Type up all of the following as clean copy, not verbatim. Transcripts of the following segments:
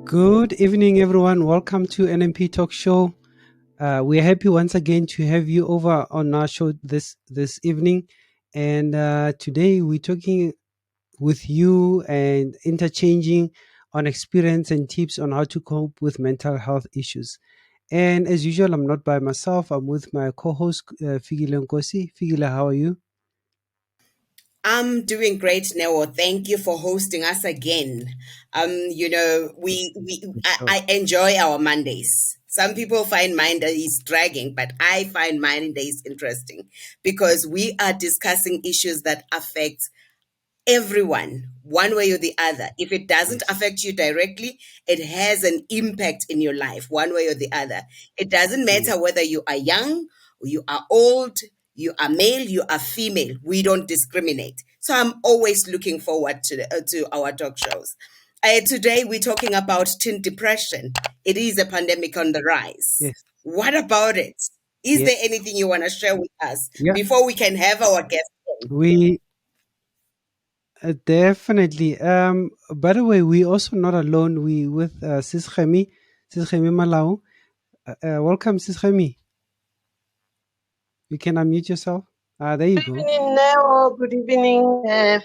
Good evening, everyone. Welcome to NMP Talk Show. We're happy once again to have you over on our show this evening, and today we're talking with you and interchanging on experience and tips on how to cope with mental health issues. And as usual, I'm not by myself. I'm with my co-host Figile Nkosi. Figile, how are you? I'm doing great, Neo. Thank you for hosting us again. Sure. I enjoy our Mondays. Some people find Mondays dragging, but I find Mondays interesting because we are discussing issues that affect everyone one way or the other. If it doesn't Yes. affect you directly, it has an impact in your life one way or the other. It doesn't Yes. matter whether you are young or you are old, you are male, you are female. We don't discriminate. So I'm always looking forward to our talk shows. Today we're talking about teen depression. It is a pandemic on the rise. Yes. What about it? Is Yeah. there anything you want to share with us Yeah. before we can have our guest on? We definitely. By the way, we also not alone. We with Sis Khemi, Sis Khemi Malau. Welcome, Sis Khemi. You can unmute yourself. There you Good go. evening, Neo. Good evening,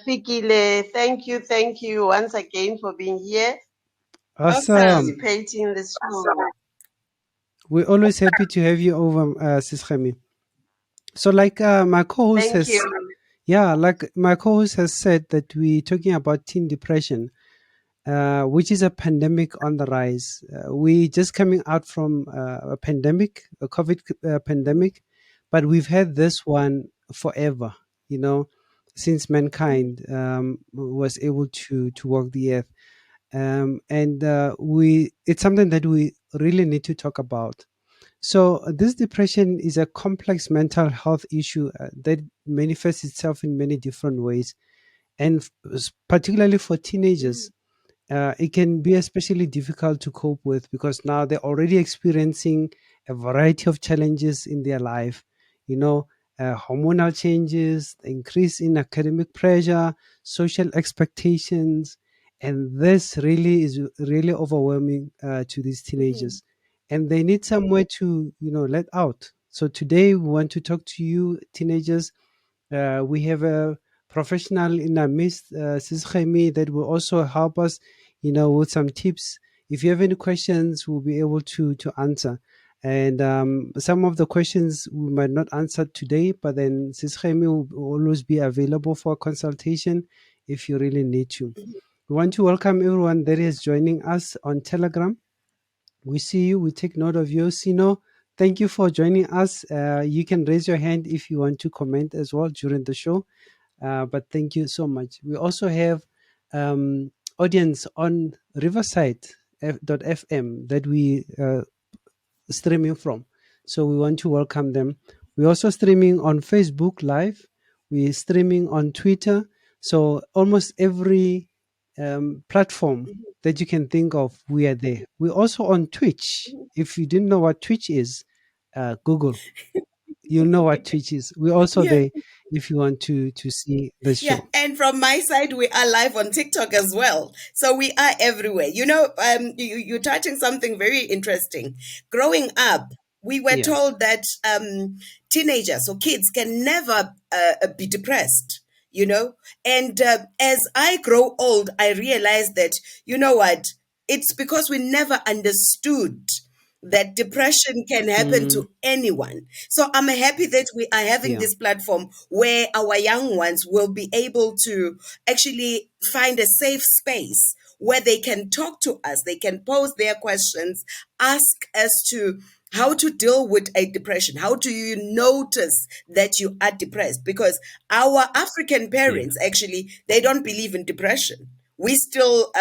Fikile. Thank you once again for being here, Awesome. Awesome. participating in this show. We're always happy to have you over, Sis Khemi. So, like my co-host Thank you. has, yeah, like my co-host has said that we're talking about teen depression, which is a pandemic on the rise. We just coming out from a pandemic, a COVID pandemic, but we've had this one forever. You know, since mankind was able to walk the earth, and we it's something that we really need to talk about. So this depression is a complex mental health issue that manifests itself in many different ways, and particularly for teenagers it can be especially difficult to cope with because now they're already experiencing a variety of challenges in their life. You know, hormonal changes, increase in academic pressure, social expectations, and this really is really overwhelming to these teenagers, and they need somewhere to let out. So today we want to talk to you, teenagers. We have a professional in our midst, Sis Khemi, that will also help us, with some tips. If you have any questions, we'll be able to answer. And some of the questions we might not answer today, but then Sis Khemi will always be available for consultation if you really need to. We want to welcome everyone that is joining us on Telegram. We see you. We take note of you. Sino, thank you for joining us. You can raise your hand if you want to comment as well during the show. But thank you so much. We also have audience on Riverside.fm that we streaming from. So we want to welcome them. We're also streaming on Facebook Live. We're streaming on Twitter. So almost every platform that you can think of, we are there. We're also on Twitch. If you didn't know what Twitch is, Google. You'll know what Twitch is. We're also Yeah. there if you want to see the Yeah, show. and from my side, we are live on TikTok as well. So we are everywhere. You're touching something very interesting. Growing up, we were Yeah. told that teenagers or kids can never be depressed, And as I grow old, I realize that, you know what? It's because we never understood that depression can happen Mm, to anyone. So I'm happy that we are having yeah. this platform where our young ones will be able to actually find a safe space where they can talk to us, they can pose their questions, ask as to how to deal with a depression. How do you notice that you are depressed? Because our African Yeah. parents actually they don't believe in depression. We still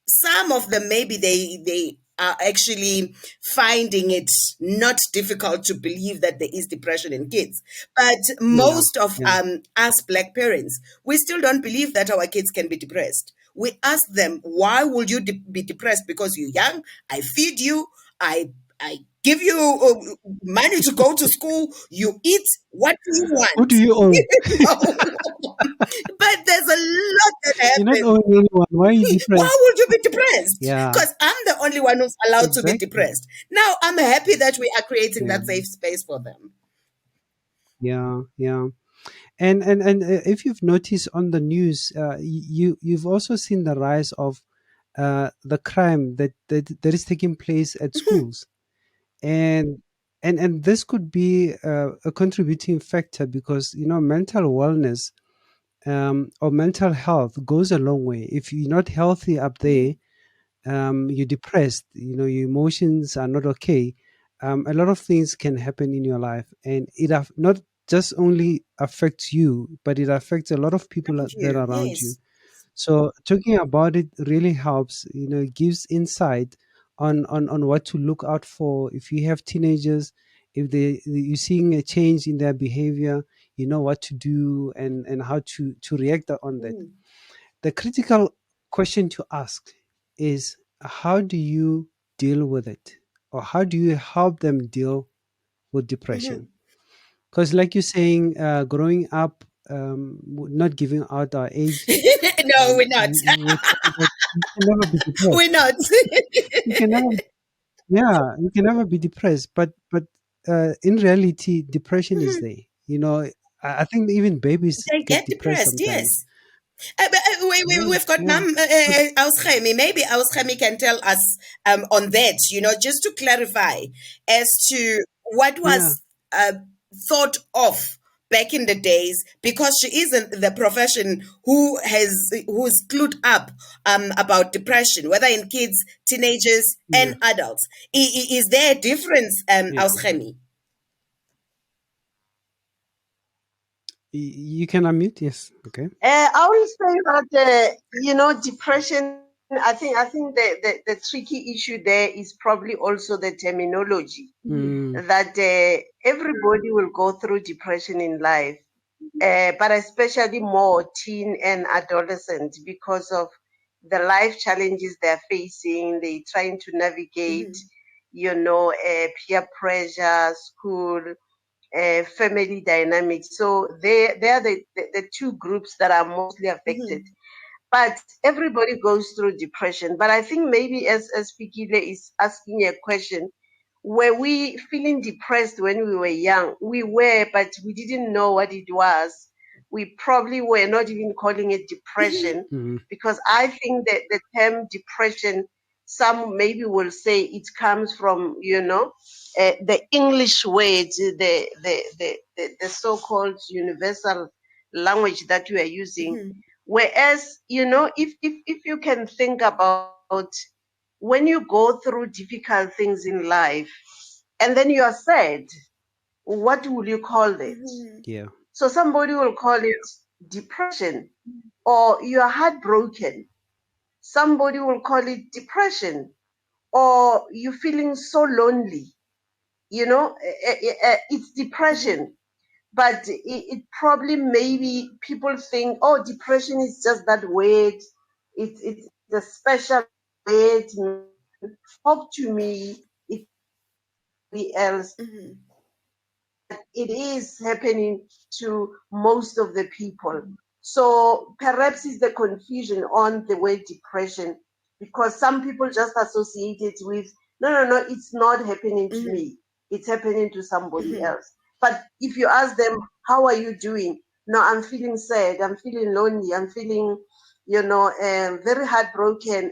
some of them maybe they are actually finding it not difficult to believe that there is depression in kids, but Yeah. most of Yeah. us black parents, we still don't believe that our kids can be depressed. We ask them, why would you be depressed? Because you're young, I feed you, I give you money to go to school, you eat, what do you Who want? do you owe? No. But there's a lot that You're not happens. owing anyone. Why are you depressed? Why would you be depressed? Yeah. Because I'm the the only one who's allowed to be Exactly. depressed. Now I'm happy that we are creating Yeah. that safe space for them. Yeah. Yeah. And if you've noticed on the news, you've also seen the rise of the crime that is taking place at schools, and and this could be a contributing factor because mental wellness or mental health goes a long way. If you're not healthy up there, you're depressed, your emotions are not okay, a lot of things can happen in your life, and not just only affects you, but it affects a lot of people Thank that you. are around you. Yes. So talking about it really helps, it gives insight on what to look out for. If you have teenagers, if you're seeing a change in their behavior, you know what to do and how to react on that. Mhm. The critical question to ask is, how do you deal with it? Or how do you help them deal with depression? Mhm. Because, like you're saying, growing up, not giving out our age, No, we're not. we're told that you can never be depressed. We're not. You can never, yeah, you can never be depressed. But in reality, depression is Mhm. there. I think even babies They get get depressed depressed, sometimes. yes. Yeah, We've got yeah. Mam So Auschemi. Maybe Auschemi can tell us on that, just to clarify as to what yeah, was uh, thought of back in the days, because she isn't the profession who's clued up about depression, whether in kids, teenagers, yeah, and adults. Is there a difference, yeah. Auschemi? You can unmute. Yes. Okay. I will say that depression. I think the tricky issue there is probably also the terminology Mm, that everybody will go through depression in life, but especially more teen and adolescent because of the life challenges they're facing. They're trying to navigate, Mhm. peer pressure, school, family dynamics. So they are the two groups that are mostly affected. Mhm. But everybody goes through depression. But I think maybe as Fikile is asking a question, were we feeling depressed when we were young? We were, but we didn't know what it was. We probably were not even calling it depression, mm, because I think that the term depression, some maybe will say it comes from, the English word, the so-called universal language that we are using. Mhm. Whereas, if you can think about when you go through difficult things in life and then you are sad, what will you call it? Mhm. yeah. So somebody will call it depression, or you are heartbroken. Somebody will call it depression, or you're feeling so lonely. It's Mhm. depression. But it probably, maybe people think, oh, depression is just that word. It's a special word. Talk to me. It's somebody else. Mhm. It is happening to most of the people. So perhaps it's the confusion on the word depression, because some people just associate it with, no, no, no, it's not happening to Mhm. me. It's happening to somebody Mhm. else. But if you ask them, how are you doing? No, I'm feeling sad. I'm feeling lonely. I'm feeling, very heartbroken,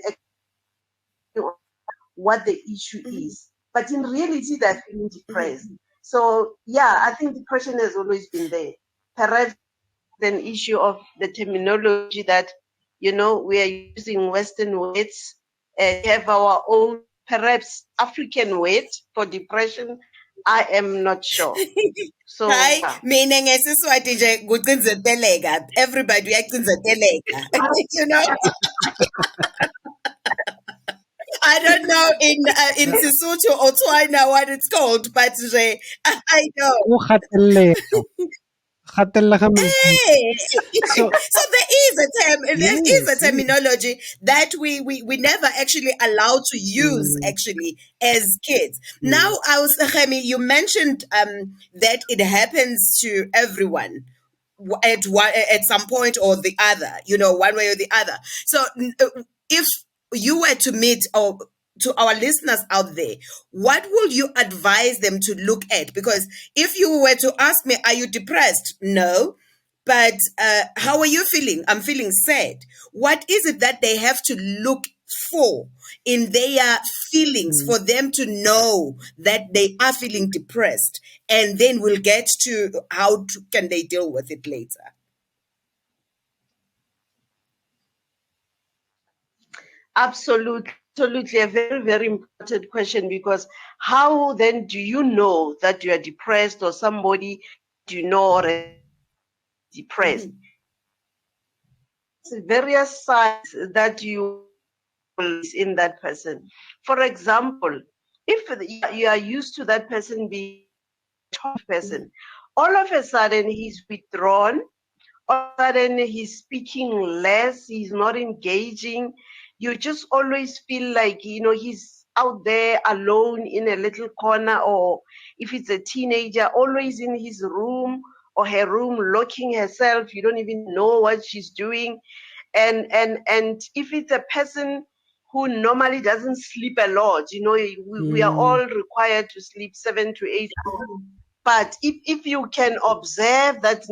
what the issue Mhm. is. But in reality, they're feeling depressed. Mhm. So, yeah, I think depression has always been there. Perhaps an issue of the terminology that, we are using Western words, we have our own, perhaps African word for depression. I am not sure. So, Hayi, yeah. mina ngesiswati nje kucinzeteleka. Everybody uyacinzeteleka. You know, I don't know in Uh, Sesotho or Tswana what it's called, but nje, I know. Ukugateleka. Gatelega maikutlo. Hey. So So there is a yes, yes. terminology that we never actually allowed to use Mm, actually as kids. mm, Now, I was Khemi, you mentioned that it happens to everyone at some point or the other, one way or the other. So if you were to meet or to our listeners out there, what will you advise them to look at? Because if you were to ask me, are you depressed? No. But how are you feeling? I'm feeling sad. What is it that they have to look for in their feelings for them to know that they are feeling depressed? And then we'll get to can they deal with it later. Absolutely, absolutely, a very, very important question, because how then do you know that you are depressed, or somebody you know or is depressed? Various signs that you will see in that person. For example, if you are used to that person being a top person, all of a sudden he's withdrawn, all of a sudden he's speaking less, he's not engaging. You just always feel like, he's out there alone in a little corner, or if it's a teenager, always in his room or her room, locking herself. You don't even know what she's doing. And if it's a person who normally doesn't sleep a lot, we are all required to sleep 7 to 8 hours. But if you can observe that,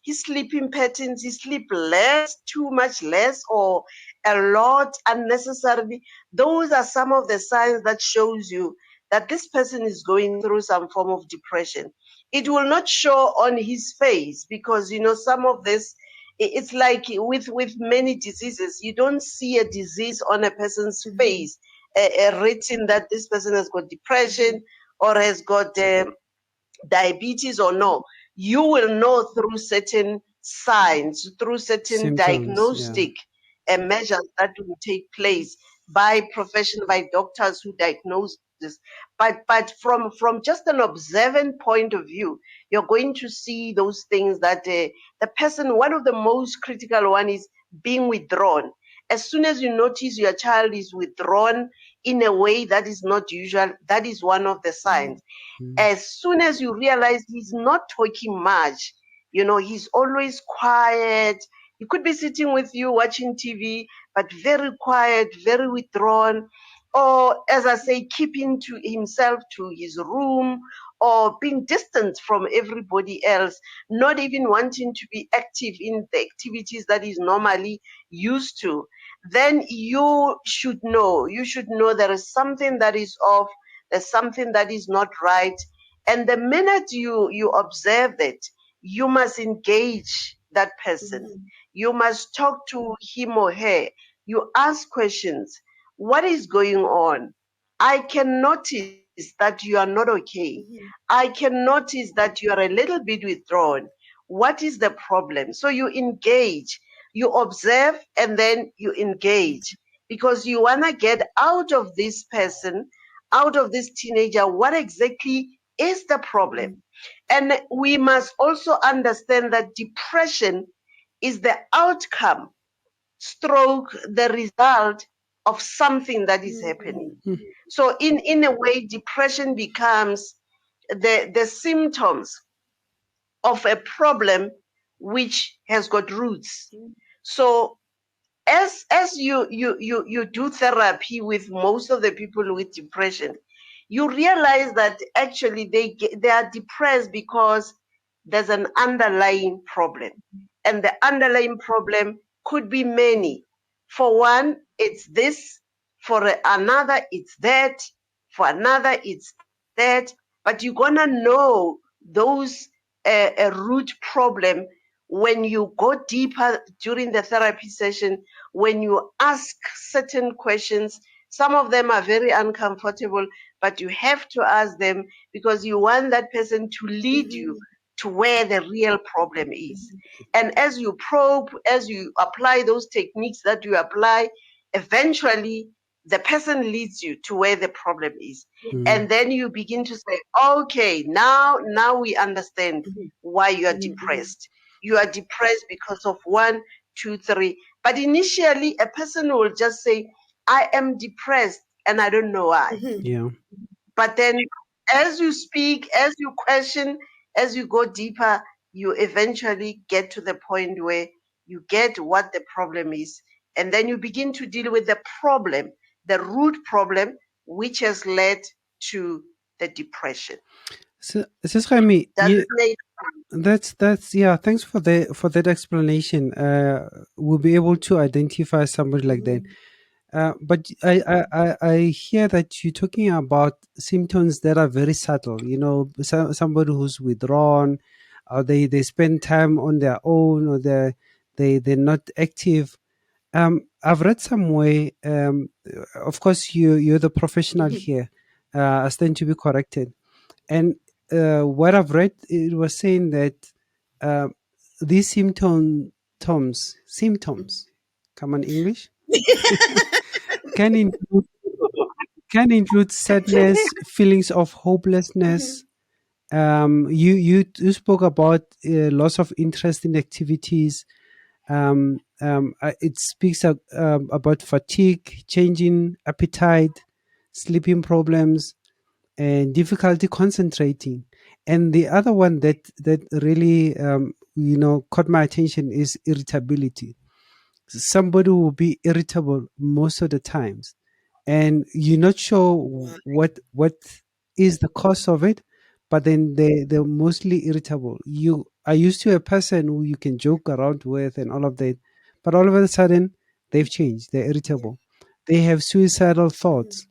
his sleeping patterns, he sleep less, too much less, or a lot unnecessarily, those are some of the signs that shows you that this person is going through some form of depression. It will not show on his face, because some of this, it's like with many diseases, you don't see a disease on a person's face written that this person has got depression or has got diabetes or no. You will know through certain signs, through certain Symptoms, yeah. diagnostic measures that will take place by doctors who diagnose this. But from just an observant point of view, you're going to see those things that the person, one of the most critical one is being withdrawn. As soon as you notice your child is withdrawn in a way that is not usual, that is one of the signs. As soon as you realize he's not talking much, he's always quiet. He could be sitting with you watching TV, but very quiet, very withdrawn, or, as I say, keeping to himself to his room, or being distant from everybody else, not even wanting to be active in the activities that he's normally used to, then you should know there is something that is off, there's something that is not right. And the minute you observe that, you must engage that person. You must talk to him or her. You ask questions. What is going on? I can notice that you are not okay. I can notice that you are a little bit withdrawn. What is the problem? So you engage, you observe, and then you engage, because you want to get out of this person, out of this teenager, what exactly is the problem. And we must also understand that depression is the outcome stroke the result of something that is happening. So in a way, depression becomes the symptoms of a problem which has got roots. So as you do therapy with most of the people with depression, you realize that actually they are depressed because there's an underlying problem, and the underlying problem could be many. For one, it's this. For another, it's that. For another, it's that. But you're gonna know those root problem when you go deeper during the therapy session, when you ask certain questions. Some of them are very uncomfortable, but you have to ask them, because you want that person to lead you to where the real problem is. And as you probe, as you apply those techniques that you apply, eventually the person leads you to where the problem is. And then you begin to say, okay, now we understand why you are depressed. You are depressed because of 1, 2, 3. But initially, a person will just say, I am depressed and I don't know why. Yeah. But then as you speak, as you question, as you go deeper, you eventually get to the point where you get what the problem is. And then you begin to deal with the problem, the root problem, which has led to the depression. So, Sis Jaime, Does it make that's yeah. Thanks for that explanation. We'll be able to identify somebody like that. But I hear that you're talking about symptoms that are very subtle. You know, somebody who's withdrawn, or they spend time on their own, or they're not active. I've read somewhere. Of course, you're the professional here. I stand to be corrected. And what I've read, it was saying that uh, these symptoms, come on English, can include sadness, feelings of hopelessness. You spoke about loss of interest in activities. It speaks about fatigue, changing appetite, sleeping problems, and difficulty concentrating. And the other one that really caught my attention is irritability. Somebody will be irritable most of the times, and you're not sure what is the cause of it, but then they're mostly irritable. You are used to a person who you can joke around with and all of that, but all of a sudden they've changed. They're irritable. They have suicidal thoughts,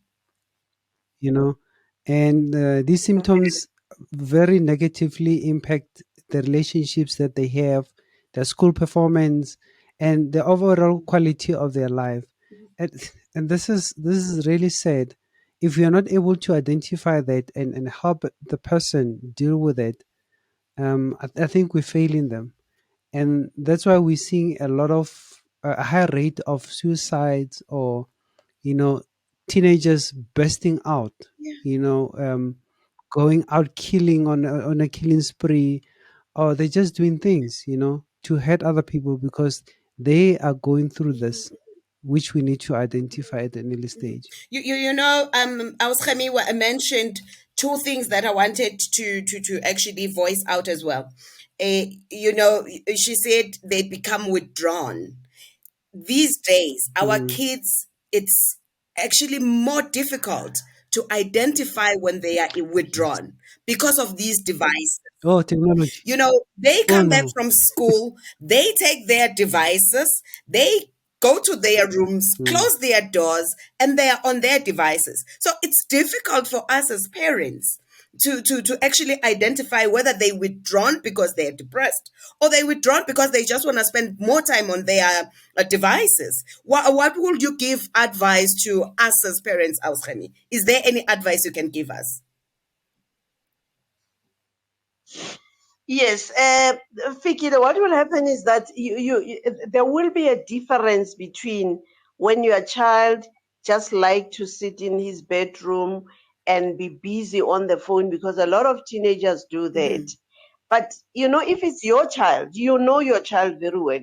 you know, and these symptoms very negatively impact the relationships that they have, their school performance, and the overall quality of their life. and, and this is really sad. If you're not able to identify that and help the person deal with it, I think we're failing them. And that's why we're seeing a lot of a high rate of suicides, or teenagers bursting out, Yeah. going out killing on a killing spree, or they're just doing things, to hurt other people because they are going through this, which we need to identify at an early stage. Ausgemi mentioned two things that I wanted to actually voice out as well. She said they become withdrawn. These days, our Mm. kids, it's actually more difficult to identify when they are Yes. withdrawn because of these devices. Oh, technology. They Oh come back no. from school, they take their devices, they go to their rooms, Mm. close their doors, and they are on their devices. So it's difficult for us as parents to actually identify whether they withdrawn because they're depressed or they withdrawn because they just want to spend more time on their devices. What would you give advice to us as parents, Ausgeni? Is there any advice you can give us? Yes, Fikile, what will happen is that there will be a difference between when your child just like to sit in his bedroom and be busy on the phone, because a lot of teenagers do that. But if it's your child, you know your child very well.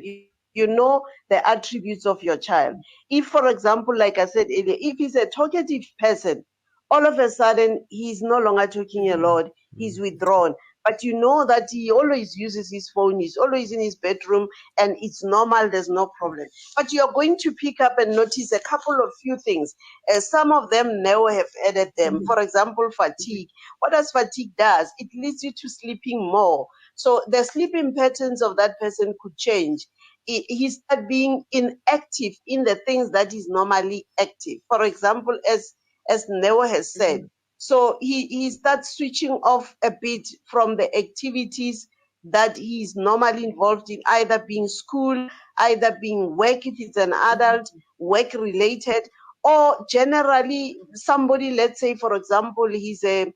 You know the attributes of your child. If, for example, like I said earlier, if he's a talkative person, all of a sudden he's no longer talking a lot, he's withdrawn. But you know that he always uses his phone, he's always in his bedroom, and it's normal, there's no problem. But you're going to pick up and notice a couple of few things. Some of them now have added them. For example, fatigue. What does fatigue does? It leads you to sleeping more. So the sleeping patterns of that person could change. He start being inactive in the things that is normally active. For example, as Neo has said, so he starts switching off a bit from the activities that he's normally involved in, either being school, either being work if it's an adult, work related, or generally somebody, let's say, for example, he's a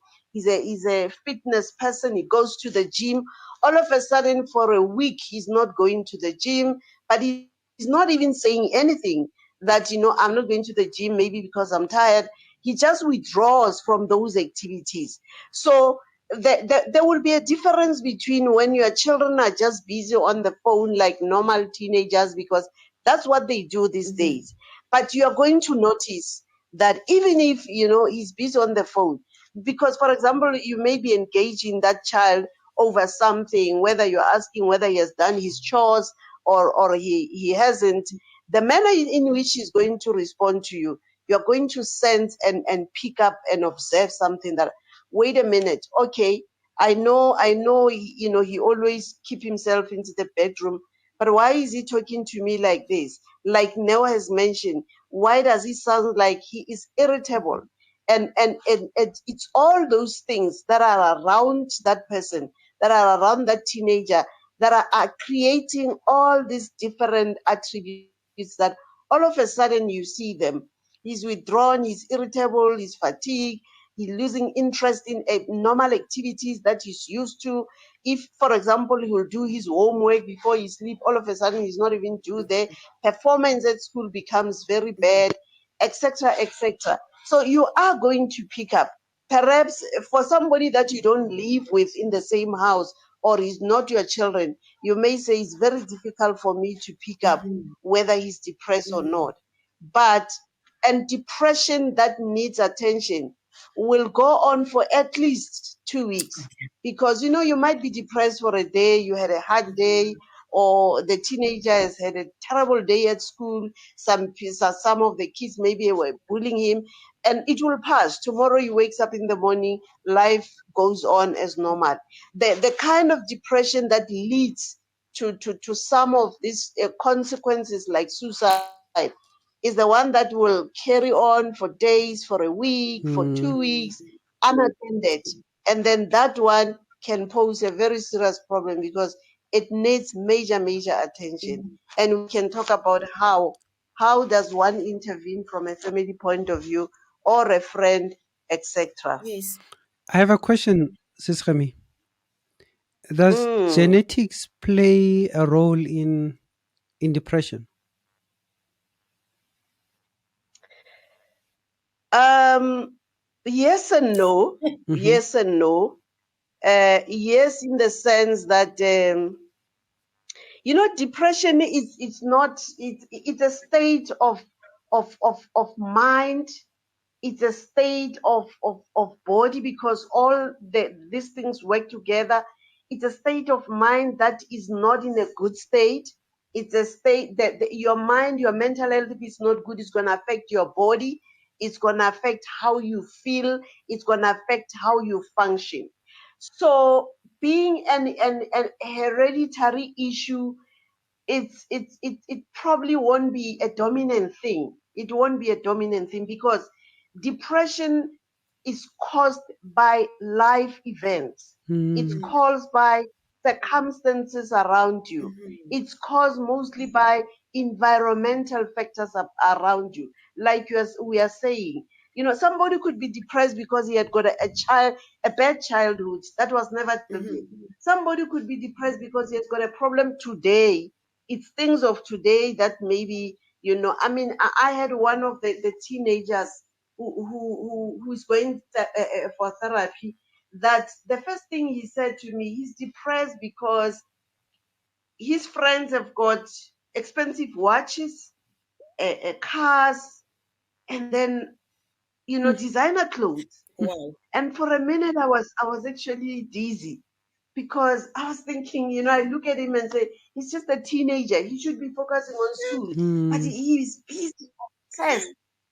fitness person, he goes to the gym. All of a sudden, for a week, he's not going to the gym, but he's not even saying anything that, I'm not going to the gym, maybe because I'm tired. He just withdraws from those activities. So there will be a difference between when your children are just busy on the phone like normal teenagers, because that's what they do these days. But you are going to notice that even if he's busy on the phone, because, for example, you may be engaging that child over something, whether you're asking whether he has done his chores or he hasn't, the manner in which he's going to respond to you, you're going to sense and pick up and observe something that, wait a minute, okay, I know, he always keep himself into the bedroom, but why is he talking to me like this? Like Neo has mentioned, why does he sound like he is irritable? And it's all those things that are around that person, that are around that teenager, that are creating all these different attributes that all of a sudden you see them. He's withdrawn, he's irritable, he's fatigued, he's losing interest in normal activities that he's used to. If, for example, he will do his homework before he sleep, all of a sudden he's not even do there. Performance at school becomes very bad, etc., etc. So you are going to pick up. Perhaps for somebody that you don't live with in the same house or is not your children, you may say it's very difficult for me to pick up whether he's depressed or not. But and depression that needs attention will go on for at least 2 weeks, because you might be depressed for a day, you had a hard day, or the teenager has had a terrible day at school. Some of the kids maybe were bullying him, and it will pass. Tomorrow he wakes up in the morning, life goes on as normal. The kind of depression that leads to some of these consequences like suicide is the one that will carry on for days, for a week, for 2 weeks, unattended. And then that one can pose a very serious problem because it needs major, major attention. And we can talk about how does one intervene from a family point of view or a friend, etc. Yes. I have a question, Sis Remy. Does Mm. genetics play a role in depression? Yes and no. Mm-hmm. Yes and no. Yes, in the sense that depression is it's not it's a state of mind. It's a state of body, because all these things work together. It's a state of mind that is not in a good state. It's a state that your mind, your mental health, if it's not good, it's going to affect your body. It's going to affect how you feel. It's going to affect how you function. So being an hereditary issue, it probably won't be a dominant thing. It won't be a dominant thing because depression is caused by life events. It's Mm. caused by circumstances around you. It's caused mostly by environmental factors around you. Like we are saying, somebody could be depressed because he had got a bad childhood that was never dealt with. Somebody could be depressed because he has got a problem today. It's things of today that maybe, I mean, I had one of the teenagers who's going for therapy, that the first thing he said to me, he's depressed because his friends have got expensive watches, cars, and then designer clothes. Wow. And for a minute I was actually dizzy, because I was thinking, I look at him and say, he's just a teenager. He should be focusing on school. But Mm. he is busy, obsessed,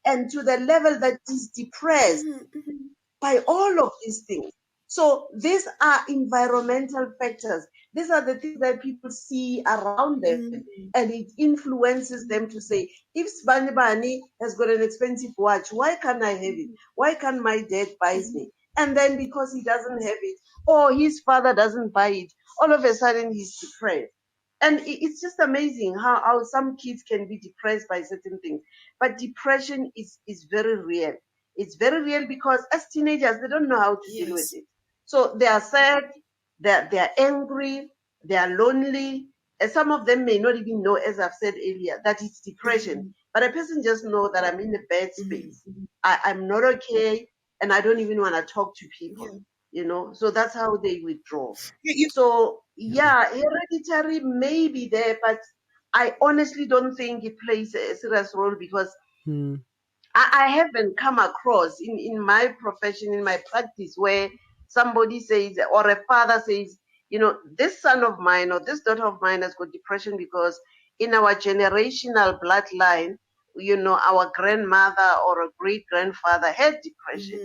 and to the level that he's depressed by all of these things. So these are environmental factors. These are the things that people see around them, and it influences them to say, if Sbanibani has got an expensive watch, why can't I have it? Why can't my dad buy me? And then because he doesn't have it, or his father doesn't buy it, all of a sudden he's depressed. And it's just amazing how some kids can be depressed by certain things. But depression is very real. It's very real because as teenagers, they don't know how to deal with Yes. it. So they are sad, they're angry, they are lonely. And some of them may not even know, as I've said earlier, that it's depression. But a person just know that I'm in a bad space. I'm not okay, and I don't even want to talk to people. So that's how they withdraw. You, So yeah, hereditary may be there, but I honestly don't think it plays a serious role, because Mm. I haven't come across in my profession, in my practice, where somebody says, or a father says, this son of mine or this daughter of mine has got depression because in our generational bloodline, our grandmother or a great grandfather had depression.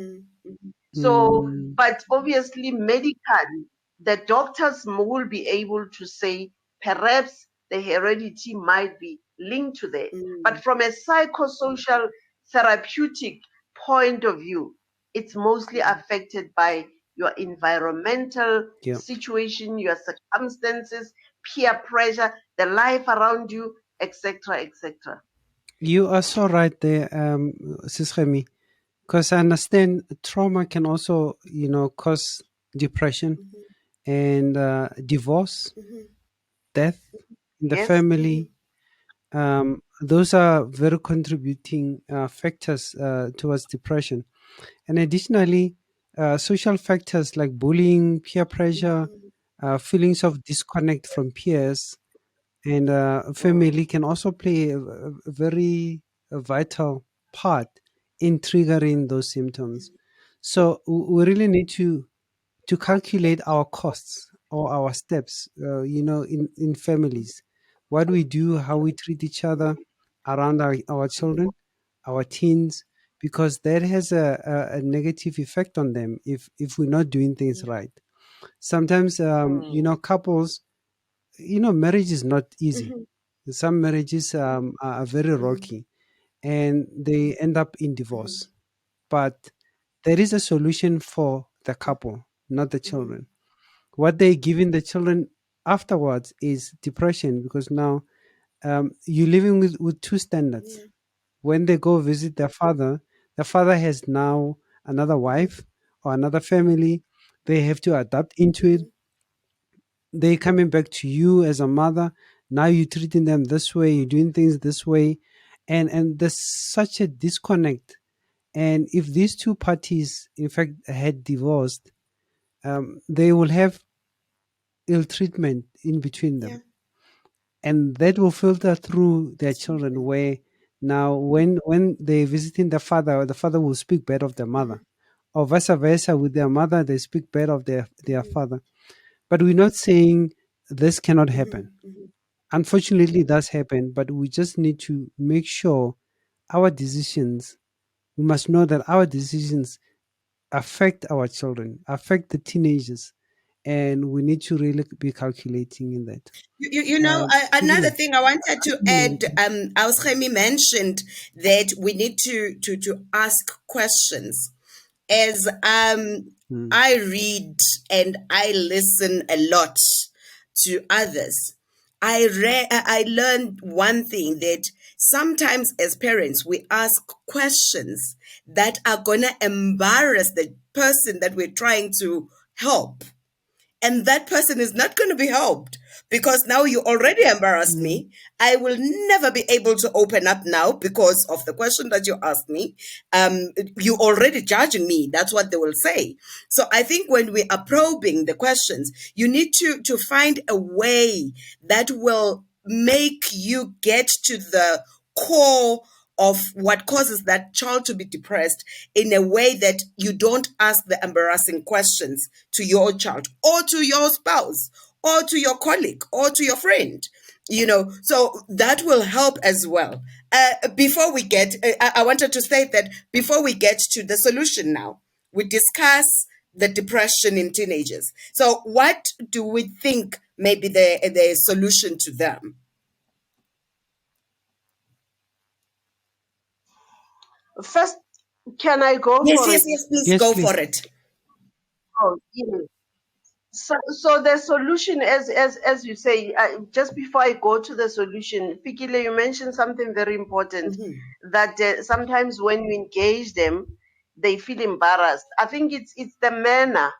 So, Mm, but obviously, medically, the doctors will be able to say perhaps the heredity might be linked to that. But from a psychosocial therapeutic point of view, it's mostly affected by your environmental yeah. situation, your circumstances, peer pressure, the life around you, etc., etc. You are so right there, Sis Remy, because I understand trauma can also, cause depression and divorce, death in the Yes. family. Those are very contributing factors towards depression. And additionally, social factors like bullying, peer pressure, feelings of disconnect from peers, and family can also play a very vital part in triggering those symptoms. So we really need to calculate our costs or our steps, in families, what we do, how we treat each other around our children, our teens, because that has a negative effect on them if we're not doing things right. Sometimes, couples, marriage is not easy. Some marriages are very rocky and they end up in divorce. But there is a solution for the couple, not the children. What they giving the children afterwards is depression, because now you're living with two standards. When they go visit their father, the father has now another wife or another family. They have to adapt into it. They coming back to you as a mother. Now you're treating them this way, you're doing things this way, and there's such a disconnect. And if these two parties, in fact, had divorced, they will have ill treatment in between them, and that will filter through their children. Where now, when they're visiting the father will speak bad of their mother, or vice versa with their mother, they speak bad of their father. But we're not saying this cannot happen. Unfortunately, it does happen, but we just need to make sure our decisions. We must know that our decisions affect our children, affect the teenagers, and we need to really be calculating in that. Another Quickly, thing I wanted to add, Ausremi mentioned that we need to ask questions. As mm, I read and I listen a lot to others, I learned one thing, that sometimes as parents we ask questions that are gonna embarrass the person that we're trying to help, and that person is not going to be helped, because now you already embarrassed mm, me. I will never be able to open up now because of the question that you asked me. You already judging me. That's what they will say. So I think when we are probing the questions, you need to find a way that will make you get to the core of what causes that child to be depressed, in a way that you don't ask the embarrassing questions to your child or to your spouse or to your colleague or to your friend. So that will help as well. Before we get, I wanted to state that before we get to the solution now, we discuss the depression in teenagers. So what do we think may be the solution to them? First, can I go Yes, for yes, it? yes, please yes, go for please. it. Oh, yeah. So the solution, as you say, just before I go to the solution, Fikile, you mentioned something very important, that sometimes when you engage them, they feel embarrassed. I think it's the manner,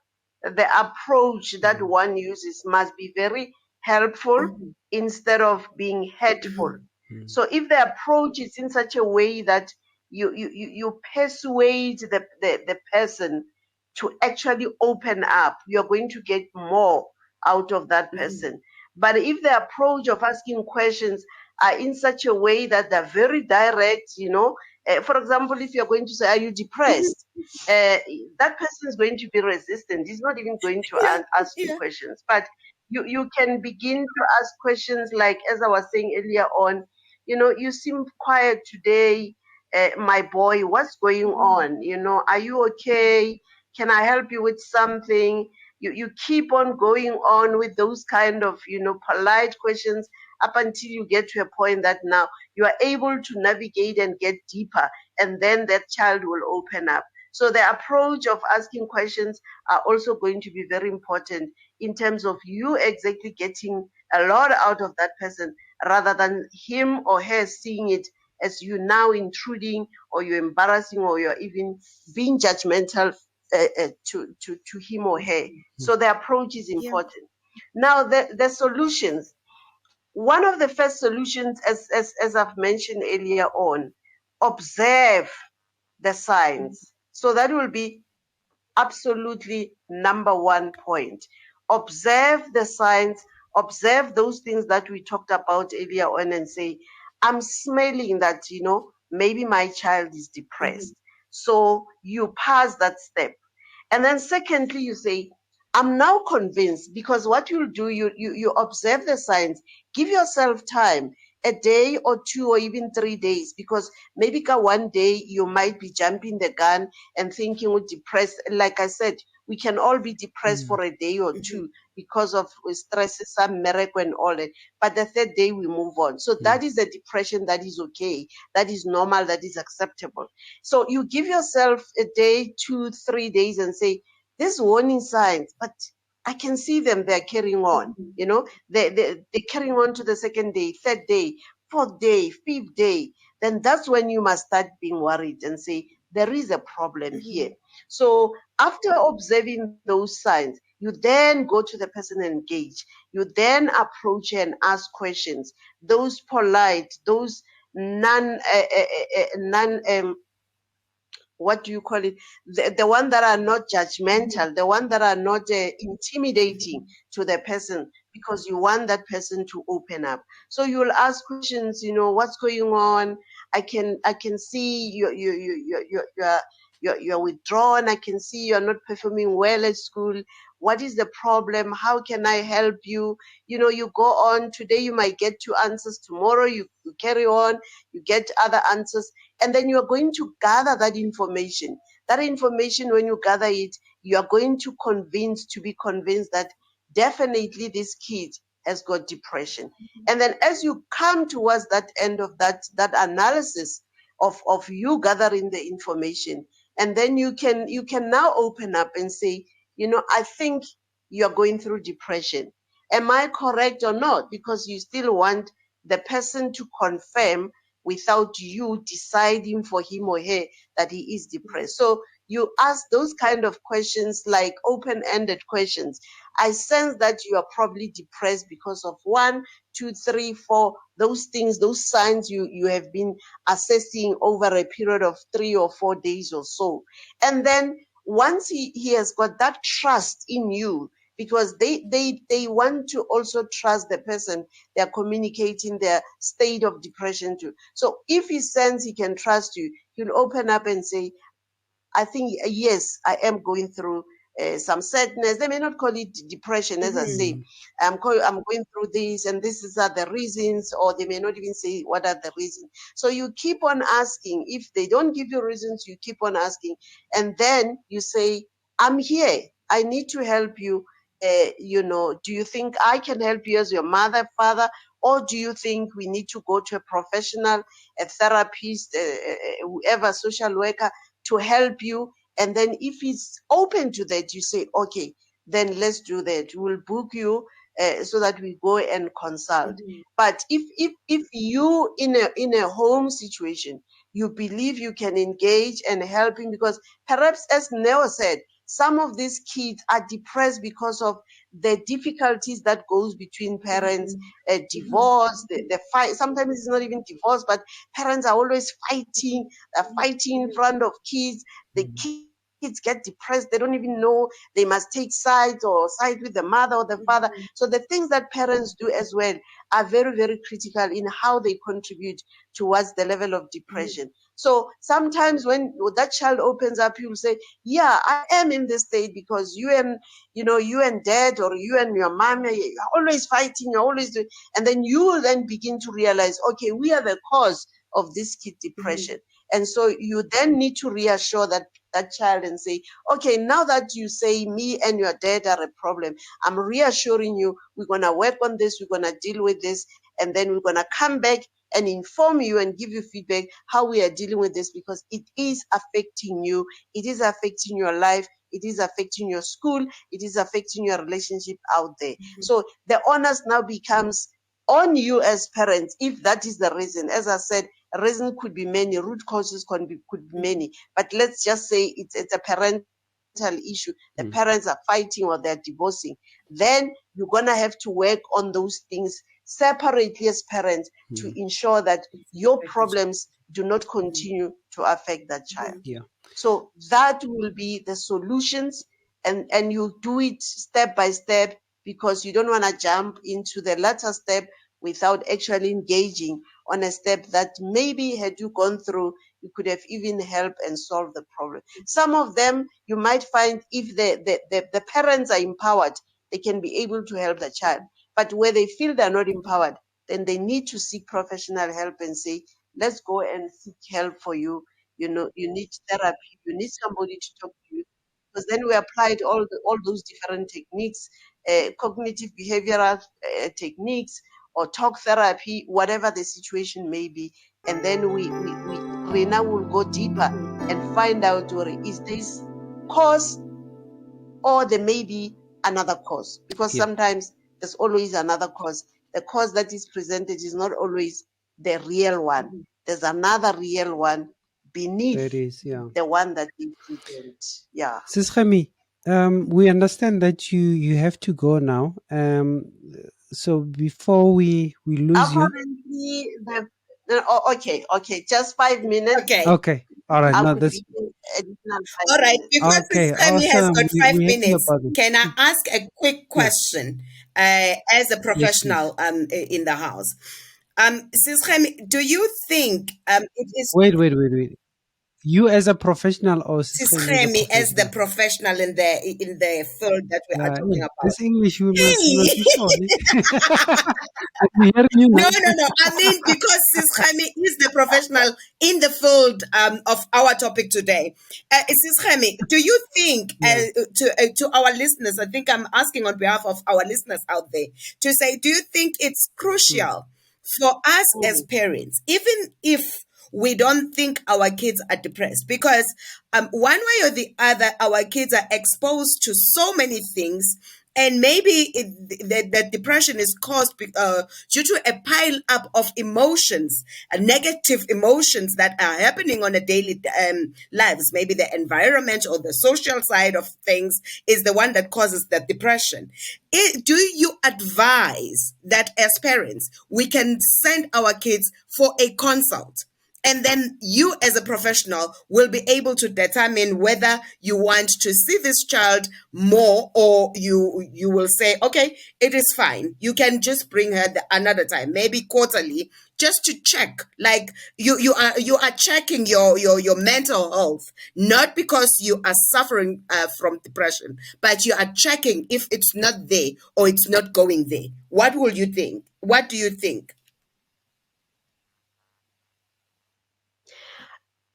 the approach that Mm, one uses must be very helpful instead of being hurtful. mm, So if the approach is in such a way that you persuade the person to actually open up, you're going to get more out of that person. But if the approach of asking questions are in such a way that they're very direct, for example, if you're going to say, "Are you depressed?" That person is going to be resistant. He's not even going to Yeah, ask you yeah. questions. But you can begin to ask questions like, as I was saying earlier on, You seem quiet today. My boy, what's going on? Are you okay? Can I help you with something? You keep on going on with those kind of, polite questions up until you get to a point that now you are able to navigate and get deeper, and then that child will open up. So the approach of asking questions are also going to be very important in terms of you exactly getting a lot out of that person, rather than him or her seeing it as you now intruding, or you're embarrassing, or you're even being judgmental to him or her. So the approach is Yeah. important. Now the solutions. One of the first solutions, as I've mentioned earlier on, observe the signs. So that will be absolutely number one point. Observe the signs, observe those things that we talked about earlier on, and say, I'm smelling that, maybe my child is depressed. So you pass that step. And then secondly, you say, I'm now convinced, because what you'll do, you observe the signs, give yourself time, a day or 2 or even 3 days, because maybe one day you might be jumping the gun and thinking we're depressed. Like I said, we can all be depressed for a day or two because of stress, some miracle and all that. But the third day we move on. So that is a depression that is okay, that is normal, that is acceptable. So you give yourself a day, 2, 3 days, and say, these warning signs, but I can see them, they're carrying on. They're carrying on to the second day, third day, fourth day, fifth day. Then that's when you must start being worried and say, there is a problem here. So after observing those signs, you then go to the person and engage. You then approach her and ask questions. Those polite, those non what do you call it, the one that are not judgmental, the one that are not intimidating to the person, because you want that person to open up. So you'll ask questions, what's going on? I can see you're withdrawn. I can see you're not performing well at school. What is the problem? How can I help you? You go on today, you might get 2 answers, tomorrow you carry on, you get other answers, and then you are going to gather that information. That information, when you gather it, you are going to be convinced that definitely this kid has got depression. And then as you come towards that end of that analysis of you gathering the information, and then you can now open up and say, I think you're going through depression. Am I correct or not? Because you still want the person to confirm without you deciding for him or her that he is depressed. So you ask those kind of questions, like open-ended questions. I sense that you are probably depressed because of 1, 2, 3, 4, those things, those signs you have been assessing over a period of 3 or 4 days or so. And then once he has got that trust in you, because they want to also trust the person they're communicating their state of depression to. So if he sense he can trust you, he'll open up and say, I think, yes, I am going through some sadness. They may not call it depression, as I say. I'm going through this, and this is are the reasons, or they may not even say what are the reasons. So you keep on asking. If they don't give you reasons, you keep on asking, and then you say, I'm here. I need to help you. Do you think I can help you as your mother, father, or do you think we need to go to a professional, a therapist, whoever, social worker, to help you? And then if he's open to that, you say, okay, then let's do that. We'll book you so that we go and consult. But if you in a home situation, you believe you can engage and help him, because perhaps, as Neo said, some of these kids are depressed because of the difficulties that goes between parents, divorce, the fight. Sometimes it's not even divorce, but parents are always fighting. They're fighting in front of kids. The kids kids get depressed. They don't even know they must take sides or side with the mother or the father. So the things that parents do as well are very, very critical in how they contribute towards the level of depression. So sometimes when that child opens up, you'll say, yeah, I am in this state because you and dad or you and your mom, you're always fighting, you're always doing, and then you will then begin to realize, okay, we are the cause of this kid depression. And so you then need to reassure that child and say, okay, now that you say me and your dad are a problem, I'm reassuring you, we're going to work on this, we're going to deal with this, and then we're going to come back and inform you and give you feedback how we are dealing with this, because it is affecting you, it is affecting your life, it is affecting your school, it is affecting your relationship out there. So the onus now becomes on you as parents, if that is the reason. As I said, reason could be many, root causes could be many, but let's just say it's a parental issue. The parents are fighting or they're divorcing. Then you're gonna have to work on those things separately as parents to ensure that your problems do not continue to affect that child. Yeah. So that will be the solutions, and you do it step by step, because you don't want to jump into the latter step without actually engaging on a step that maybe had you gone through, you could have even helped and solved the problem. Some of them you might find, if the parents are empowered, they can be able to help the child. But where they feel they're not empowered, then they need to seek professional help and say, let's go and seek help for you. You need therapy, you need somebody to talk to you. Because then we applied all those different techniques, cognitive behavioral techniques, or talk therapy, whatever the situation may be. And then Rena will go deeper and find out, is this cause, or there may be another cause, because sometimes there's always another cause. The cause that is presented is not always the real one. There's another real one beneath That is, yeah. the one that they present. Yeah. Sis Khami, we understand that you have to go now. So before we lose you. Apparently, okay, just 5 minutes. Okay. Okay. All right. I No, will that's give you additional 5 All right. minutes. Because okay. Kami has Awesome. got 5 We happy minutes, about it. can I ask a quick Yeah. question as a Yes, please. professional in the house? Sis Kami, do you think it is Wait. You as a professional or Sis Sis Khami as a Kami as the professional? professional in the field that we are talking Hey, about? this English we must Hey! be sorry. I'm hearing you No, now. no. I mean, because Sis Khami is the professional in the field of our topic today. Sis Khami, do you think, Yeah. to our listeners, I think I'm asking on behalf of our listeners out there, to say, do you think it's crucial for us as parents, even if we don't think our kids are depressed, because one way or the other, our kids are exposed to so many things, and maybe the depression is caused due to a pile up of emotions, negative emotions that are happening on a daily lives. Maybe the environment or the social side of things is the one that causes the depression. Do you advise that as parents we can send our kids for a consult, and then you as a professional will be able to determine whether you want to see this child more, or you will say, okay, it is fine, you can just bring her another time, maybe quarterly, just to check, like you are checking your mental health, not because you are suffering from depression, but you are checking if it's not there or it's not going there. What will you think? What do you think?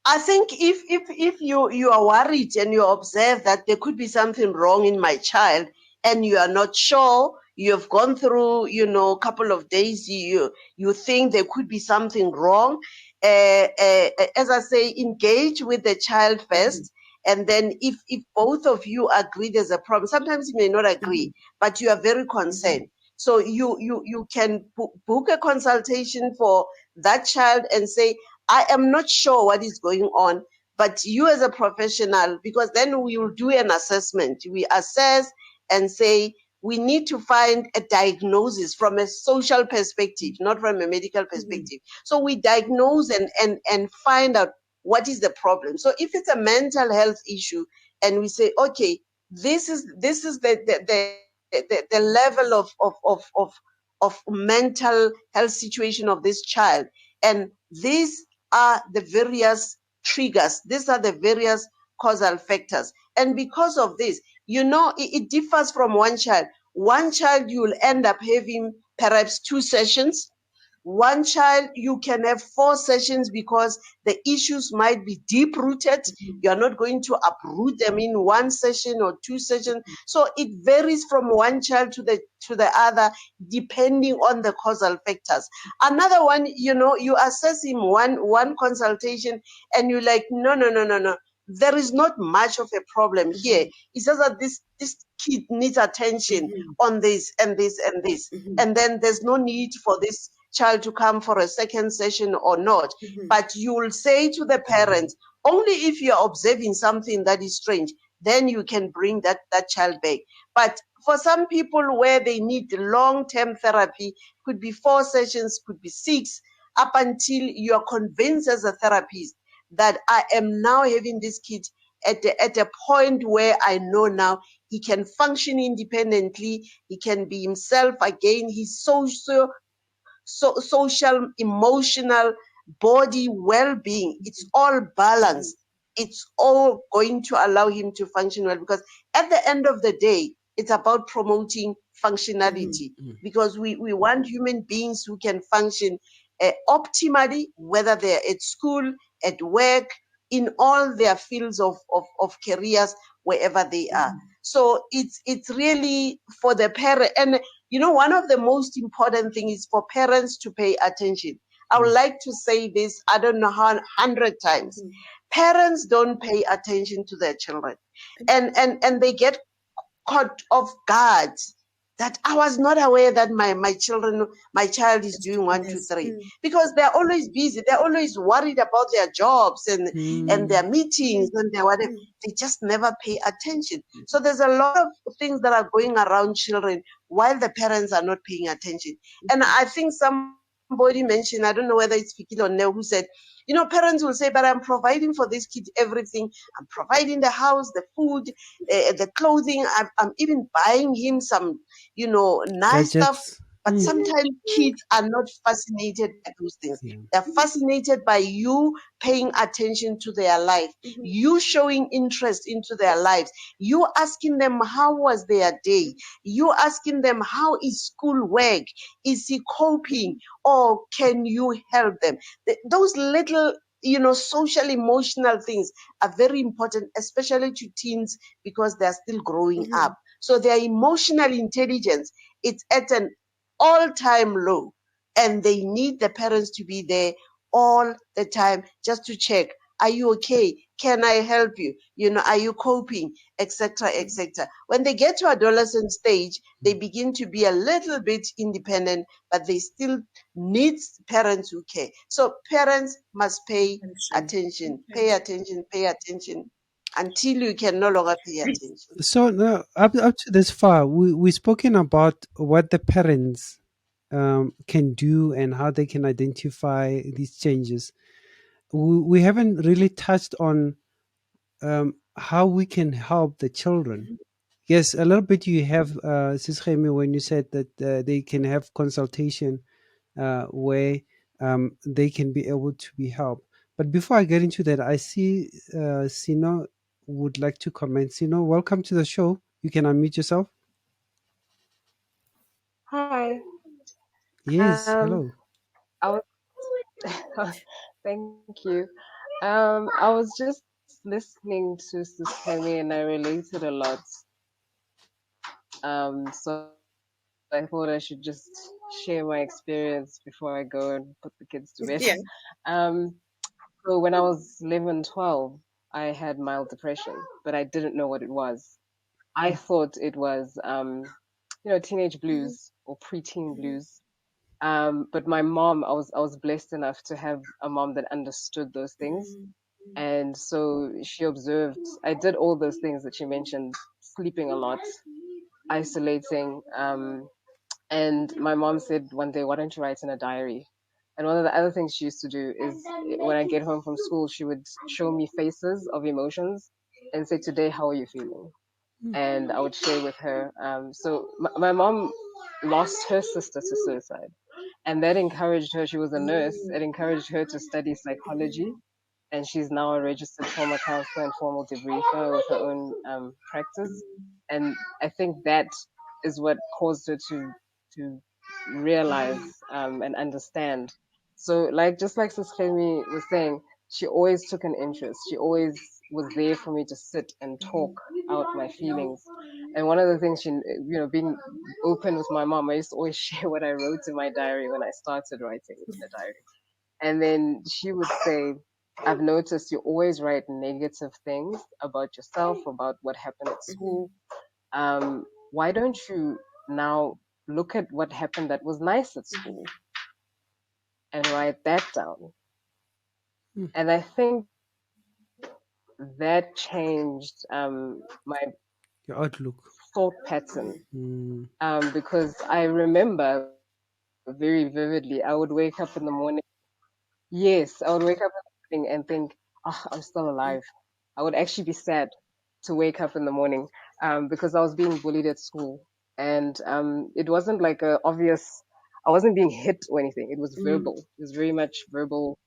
I think if you are worried and you observe that there could be something wrong in my child, and you are not sure, you have gone through a couple of days, you think there could be something wrong, as I say, engage with the child first. And then if both of you agree there's a problem, sometimes you may not agree, but you are very concerned. So you can book a consultation for that child and say, I am not sure what is going on, but you as a professional, because then we will do an assessment. We assess and say, we need to find a diagnosis from a social perspective, not from a medical perspective. So we diagnose and find out what is the problem. So if it's a mental health issue and we say, okay, this is the level of mental health situation of this child, and these are the various triggers, these are the various causal factors. And because of this, it differs from one child. One child, you'll end up having perhaps 2 sessions. One child, you can have 4 sessions because the issues might be deep rooted. You are not going to uproot them in 1 session or 2 sessions. So it varies from one child to the other, depending on the causal factors. Another one, you assess him one consultation, and you're like, no. There is not much of a problem here. It's just that this kid needs attention on this and this and this. And then there's no need for this child to come for a second session or not. But you will say to the parents, only if you're observing something that is strange, then you can bring that child back. But for some people where they need long-term therapy, could be 4 sessions, could be 6, up until you're convinced as a therapist that I am now having this kid at a point where I know now he can function independently, he can be himself again, he's social, emotional, body well-being. It's all balanced. It's all going to allow him to function well, because at the end of the day, it's about promoting functionality, because we want human beings who can function optimally, whether they're at school, at work, in all their fields of careers, wherever they are. So it's really for the parent. And one of the most important things is for parents to pay attention. I would like to say this, I don't know how 100 times. Parents don't pay attention to their children. And they get caught off guard that I was not aware that my child is doing 1, 2, 3, because they're always busy. They're always worried about their jobs and their meetings and their whatever. They just never pay attention. So there's a lot of things that are going around children while the parents are not paying attention. And I think somebody mentioned, I don't know whether it's Fikile or Neo, who said, parents will say, but I'm providing for this kid everything. I'm providing the house, the food, the clothing. I'm even buying him some, nice stuff. Gadgets. But sometimes kids are not fascinated by those things. Yeah. They're fascinated by you paying attention to their life, you showing interest into their lives, you asking them how was their day, you asking them how is school work, is he coping, or can you help them? Those little, social emotional things are very important, especially to teens, because they're still growing up. So their emotional intelligence, it's at an all-time low, and they need the parents to be there all the time just to check, are you okay, can I help you, are you coping, etc., etc. When they get to adolescent stage, they begin to be a little bit independent, but they still need parents who care. So parents must pay attention, pay attention until you can no longer pay attention. So now, up to this far, we spoken about what the parents can do and how they can identify these changes. We haven't really touched on how we can help the children. Yes, a little bit you have, Sis Jaime, when you said that they can have consultation where they can be able to be helped. But before I get into that, I see Sino would like to comment. Sino, welcome to the show. You can unmute yourself. Hi. Yes, hello. I was thank you. I was just listening to Sistemi and I related a lot. So I thought I should just share my experience before I go and put the kids to bed. Yeah. Um, so when I was 11, 12, I had mild depression, but I didn't know what it was. I thought it was, teenage blues or preteen blues. But my mom, I was blessed enough to have a mom that understood those things. And so she observed, I did all those things that she mentioned, sleeping a lot, isolating. And my mom said one day, why don't you write in a diary? And one of the other things she used to do is when I get home from school, she would show me faces of emotions and say, today, how are you feeling? And I would share with her. So my mom lost her sister to suicide, and that encouraged her. She was a nurse. It encouraged her to study psychology, and she's now a registered trauma counselor and formal debriefer with her own practice. And I think that is what caused her to realize and understand. So, like, just like Sis Clemi was saying, she always took an interest. She always was there for me to sit and talk out my feelings. And one of the things being open with my mom, I used to always share what I wrote in my diary when I started writing in the diary. And then she would say, I've noticed you always write negative things about yourself, about what happened at school. Why don't you now look at what happened that was nice at school and write that down? And I think that changed my Your outlook. thought pattern, because I remember very vividly, I would wake up in the morning. Yes, I would wake up in the morning and think, oh, I'm still alive. I would actually be sad to wake up in the morning, because I was being bullied at school. And it wasn't like a obvious, I wasn't being hit or anything. It was verbal. It was very much verbal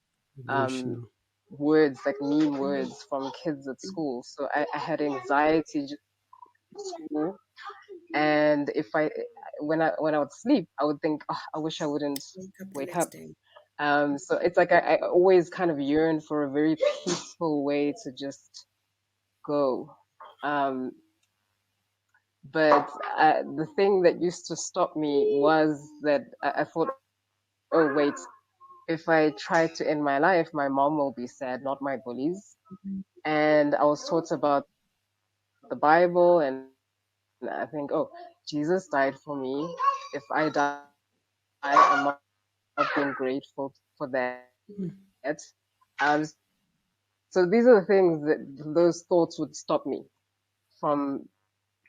Emotional. words, like mean words from kids at school. So I had anxiety at school. And when I would sleep, I would think, oh, I wish I wouldn't wake up. So it's like I always kind of yearn for a very peaceful way to just go. But the thing that used to stop me was that I thought, oh, wait, if I try to end my life, my mom will be sad, not my bullies. And I was taught about the Bible, and I think, oh, Jesus died for me. If I die, I'm not being grateful for that. Um, so these are the things that those thoughts would stop me from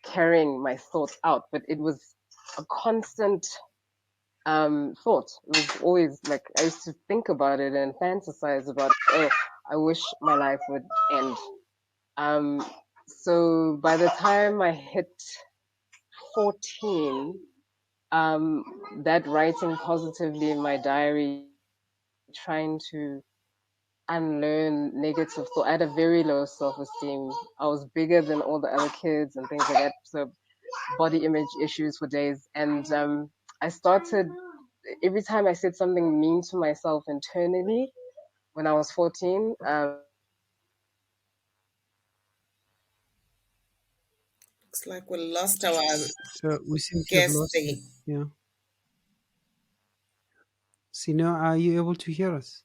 carrying my thoughts out. But it was a constant thought. It was always like I used to think about it and fantasize about, oh, I wish my life would end. So by the time I hit 14, that writing positively in my diary, trying to unlearn negative thought. I had a very low self-esteem. I was bigger than all the other kids and things like that. So body image issues for days. And I started, every time I said something mean to myself internally when I was 14, Looks like we lost our So we seem to have guest lost there. him. Yeah. Sino, are you able to hear us?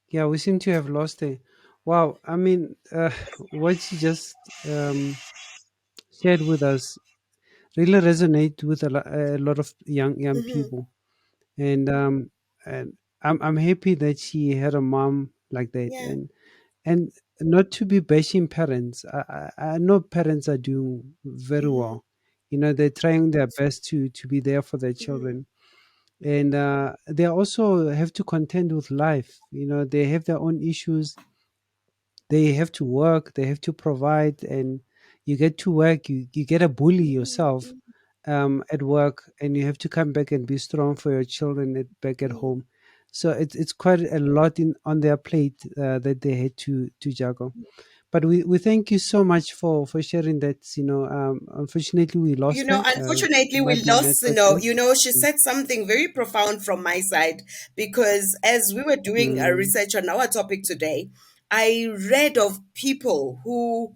Yeah, we seem to have lost it. Wow. I mean, what you just shared with us really resonate with a lot of young people, and I'm happy that she had a mom like that, Yeah. and not to be bashing parents. I know parents are doing very well. You know, they're trying their best to be there for their children, and they also have to contend with life. You know, they have their own issues. They have to work, they have to provide, and you get to work, you get a bully yourself at work, and you have to come back and be strong for your children back at home. So it's quite a lot on their plate that they had to juggle. But we thank you so much for sharing that. You know, unfortunately we lost her. Unfortunately, we Might be lost, network based. she said something very profound from my side because as we were doing a Mm, research on our topic today, I read of people who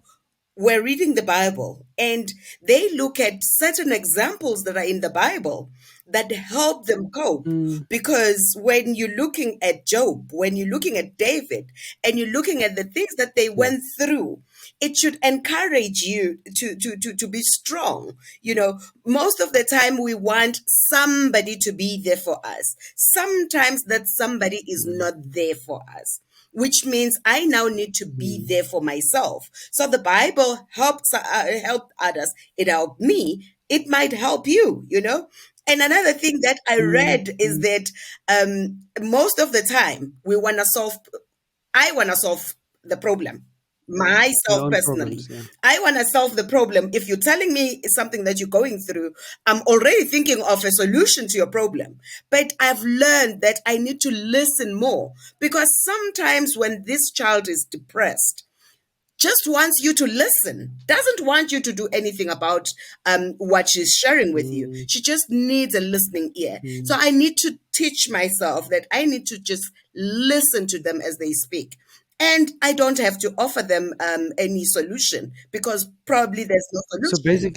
were reading the Bible and they look at certain examples that are in the Bible that help them cope. mm, Because when you're looking at Job, when you're looking at David, and you're looking at the things that they yeah. went through, it should encourage you to be strong. Most of the time we want somebody to be there for us. Sometimes that somebody is Mm, not there for us, which means I now need to be mm, there for myself. So the Bible helped others. It helped me. It might help you. And another thing that I mm, read is mm, that most of the time I want to solve the problem. myself Your own personally. problems. Yeah. I want to solve the problem. If you're telling me something that you're going through, I'm already thinking of a solution to your problem. But I've learned that I need to listen more, because sometimes when this child is depressed, just wants you to listen, doesn't want you to do anything about what she's sharing with you. Mm, She just needs a listening ear. So mm. I need to teach myself that I need to just listen to them as they speak. And I don't have to offer them any solution, because probably there's no So solution.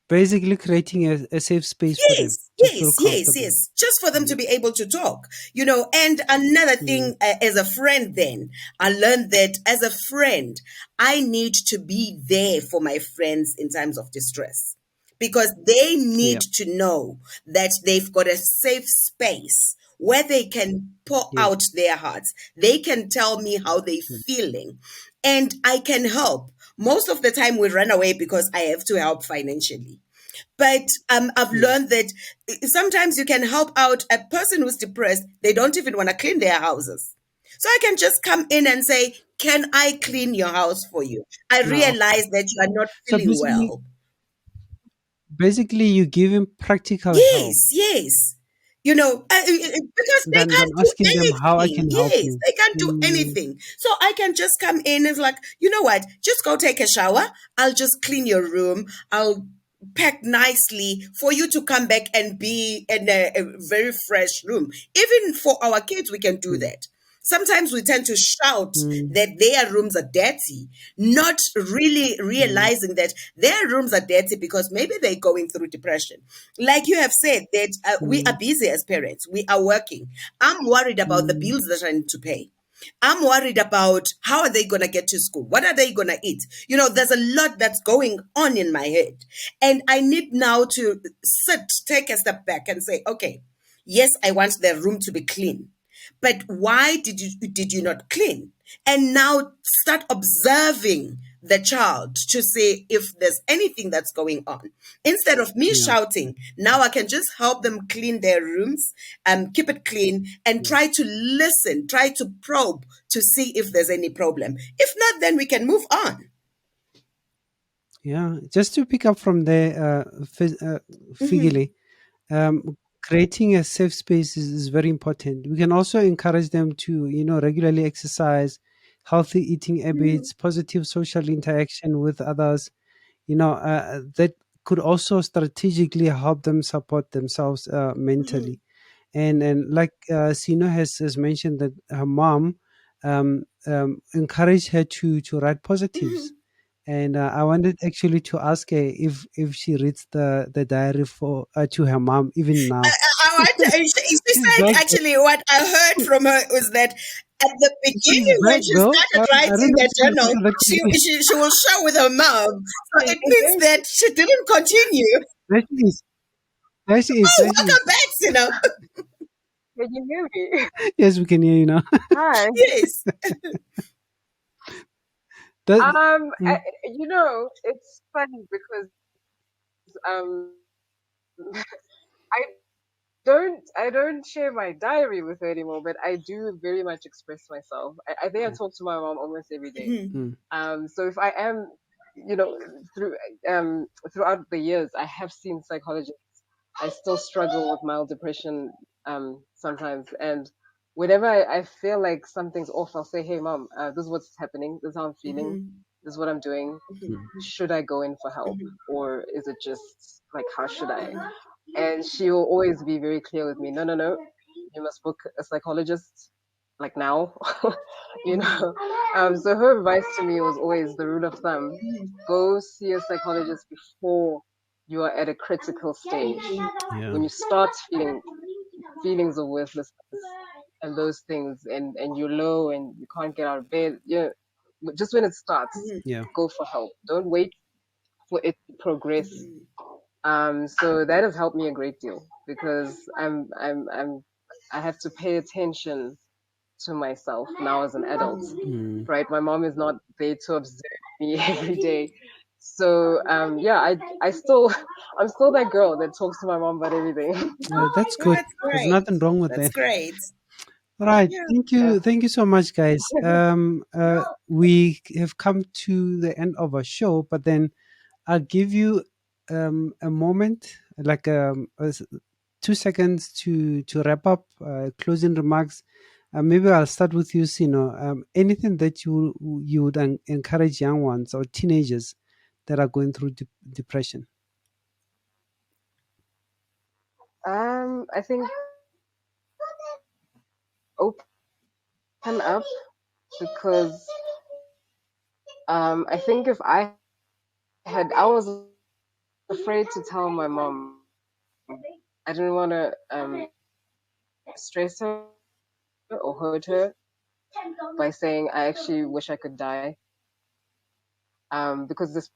basically creating a safe space for them Yes, to yes, feel yes, comfortable. yes. Just for them to Mm, be able to talk, And another mm, thing, as a friend, then I learned that as a friend, I need to be there for my friends in times of distress, because they need yeah, to know that they've got a safe space where they can pour yeah, out their hearts. They can tell me how they're mm, feeling, and I can help. Most of the time, we run away because I have to help financially. But I've yeah. learned that sometimes you can help out a person who's depressed. They don't even want to clean their houses. So I can just come in and say, "Can I clean your house for you? I No, okay. realize that you are not So feeling well." basically, you give him practical help Yes, yes. Because they than can't do asking them how I anything. can help Yes, you. they can't do Mm, anything. So I can just come in and like, you know what? Just go take a shower. I'll just clean your room. I'll pack nicely for you to come back and be in a very fresh room. Even for our kids, we can do mm, that. Sometimes we tend to shout mm, that their rooms are dirty, not really mm, realizing that their rooms are dirty because maybe they're going through depression. Like you have said, that we are mm, busy as parents, we are working. I'm worried about the mm, bills that I need to pay. I'm worried about how are they going to get to school? What are they going to eat? There's a lot that's going on in my head. And I need now to take a step back and say, okay, yes, I want the room to be clean. But why did you not clean? And now start observing the child to see if there's anything that's going on. Instead of me yeah, shouting, now I can just help them clean their rooms, keep it clean, and yeah, try to listen, try to probe to see if there's any problem. If not, then we can move on. yeah. Just to pick up from there, Mhm. Figily, creating a safe space is very important. We can also encourage them to, regularly exercise, healthy eating Mhm. habits, positive social interaction with others. That could also strategically help them support themselves Mhm. mentally. And like Sino has mentioned that her mom encouraged her to write positives. Mhm. And I wanted actually to ask her if she reads the diary for to her mom even now. She She's said, back. actually, what I heard from her was that at the She's beginning, when back she though. started I don't writing know the if she journal, listened to the she, conversation. she, she will share with her mom. So Can it you means hear that she didn't continue. There she is. There she is. Oh, There she welcome is. back, Sino. Can you hear me? Yes, we can hear you now. Hi. Yes. That, Um, I, mm, it's funny because um, I I don't share my diary with her anymore, but I do very much express myself. I think I talk to my mom almost every day. Mhm. mm, So if I am, you know, through throughout the years, I have seen psychologists. I still struggle with mild depression sometimes, and whenever I feel like something's off, I'll say, "Hey, mom, this is what's happening. This is how I'm feeling. Mhm. This is what I'm doing. Mhm. mm, Should I go in for help, Mhm. or is it just like how should I?" Mhm. And she will always be very clear with me. No, no, no. You must book a psychologist like now. you Mhm. know. So her advice to me was always the rule of thumb: go see a psychologist before you are at a critical stage. yeah, When you start feeling feelings of worthlessness and those things, and you're low and you can't get out of bed, just when it starts, Mhm. yeah, go for help. Don't wait for it to progress. Mhm. So that has helped me a great deal because I have to pay attention to myself now as an adult, Mhm. mm. right? My mom is not there to observe me every day. So yeah, I still I'm still that girl that talks to my mom about everything. That's Oh, good. that's There's great. nothing wrong with That's that. great. Right. Yeah. Thank Yeah. you. Thank you so much, guys. We have come to the end of our show, but then I'll give you a moment, like 2 seconds to wrap up, closing remarks. Maybe I'll start with you, Sino. Anything that you would encourage young ones or teenagers that are going through depression? I think open up, because I think if I was afraid to tell my mom. I didn't want to stress her or hurt her by saying I actually wish I could die. Because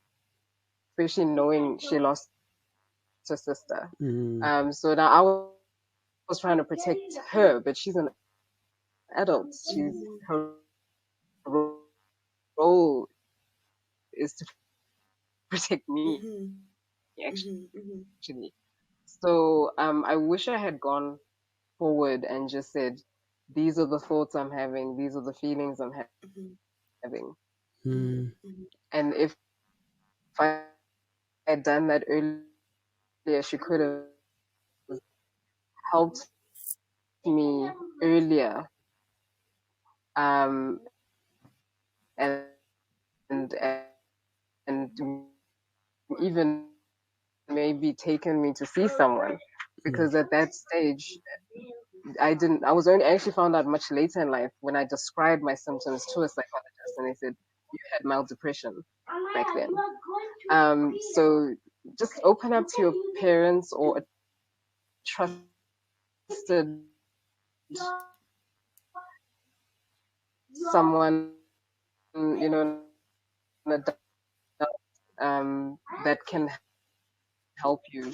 especially knowing she lost her sister. Mm, So now I was trying to protect her, but she's an adult. Her role is to protect me, Mhm. Mhm. Mhm. actually. So I wish I had gone forward and just said, these are the thoughts I'm having, these are the feelings I'm Mhm. having. mm, Mhm. And if I had done that earlier, she could have helped me earlier, um, and and and even maybe taken me to see someone, mm. because at that stage I was only I actually found out much later in life when I described my symptoms to a psychologist, and they said you had mild depression back then. So just open up to your parents or a trusted someone, an adult, that can help you,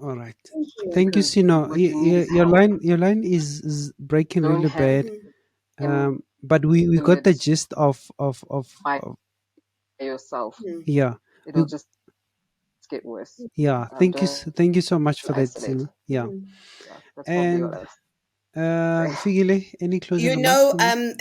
All right. Thank you. Thank you, because Sino. when you need Your help, line is breaking don't really have bad. Mhm. But we got it the gist by of yourself. Mhm. yeah. We It'll just get worse. yeah. Don't Thank you so much for that, isolate. Sino. Yeah. Mhm. Yeah, that's probably all And I'd say. Figile, any closing You remarks know, from you?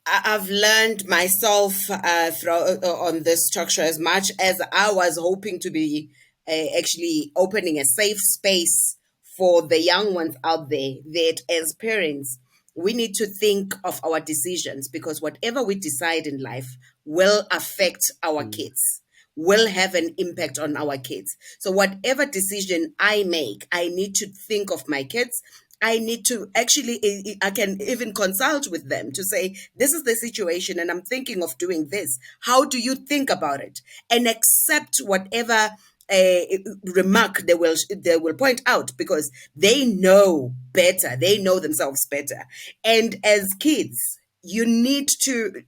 I've learned myself on this structure as much as I was hoping to be actually opening a safe space for the young ones out there, that as parents, we need to think of our decisions, because whatever we decide in life will affect our Mm, kids, will have an impact on our kids. So whatever decision I make, I need to think of my kids. I need to actually, I can even consult with them to say, this is the situation and I'm thinking of doing this. How do you think about it? And accept whatever uh, remark they will point out, because they know better. They know themselves better. And as kids, you need to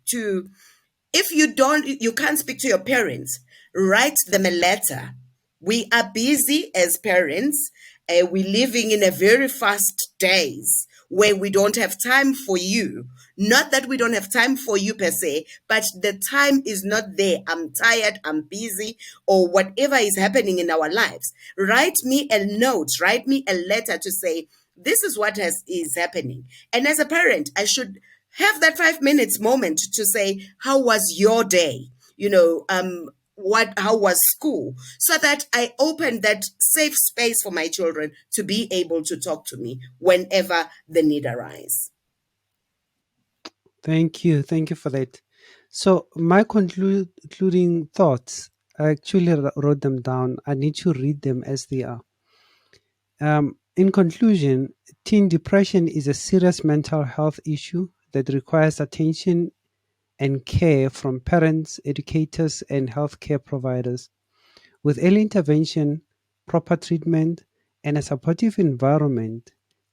if you can't speak to your parents, write them a letter. We are busy as parents. We're living in a very fast days where we don't have time for you. Not that we don't have time for you per se, but the time is not there. I'm tired, I'm busy, or whatever is happening in our lives. Write me a note, write me a letter to say, this is what is happening. And as a parent, I should have that 5 minutes moment to say, how was your day? What how was school? So that I open that safe space for my children to be able to talk to me whenever the need arises. thank you for that. So my concluding thoughts, I actually wrote them down. I need to read them as they are. In conclusion, teen depression is a serious mental health issue that requires attention and care from parents, educators, and healthcare providers. With early intervention, proper treatment, and a supportive environment,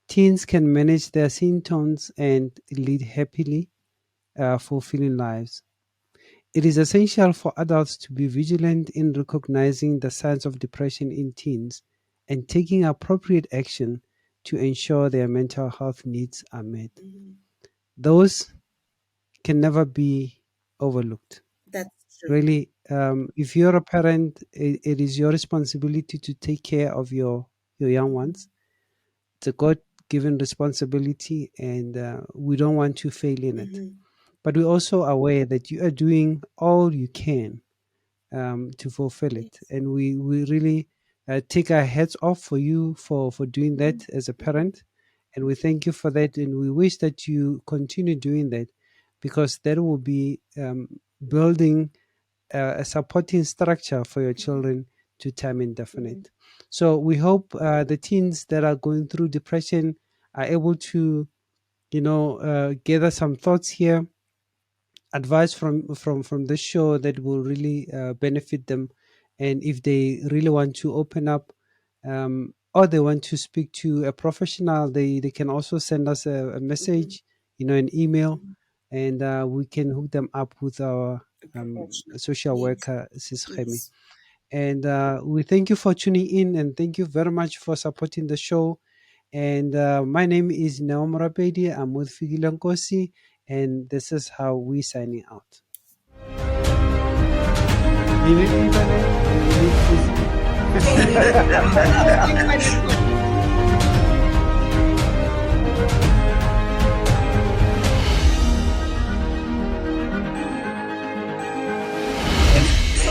teens can manage their symptoms and lead happily, fulfilling lives. It is essential for adults to be vigilant in recognizing the signs of depression in teens and taking appropriate action to ensure their mental health needs are met. Mhm. Those can never be overlooked. That's true. Really, if you're a parent, it is your responsibility to take care of your young Mhm. ones. It's a God given responsibility, and we don't want to fail in it. Mhm. But we're also aware that you are doing all you can to fulfill it, Yes. and we really take our heads off for you for doing that as a parent, and we thank you for that, and we wish that you continue doing that, because that will be building a supporting structure for your children to time indefinite. So we hope the teens that are going through depression are able to, gather some thoughts here, advice from this show that will really benefit them. And if they really want to open up, or they want to speak to a professional, they can also send us a Mhm. message, an email, and we can hook them up with our A professional. social Yes. worker, Sis Khemi. Yes. And we thank you for tuning in, and thank you very much for supporting the show. And my name is Naom Rapedi. I'm with Figilankosi, and this is how we signing out.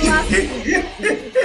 Last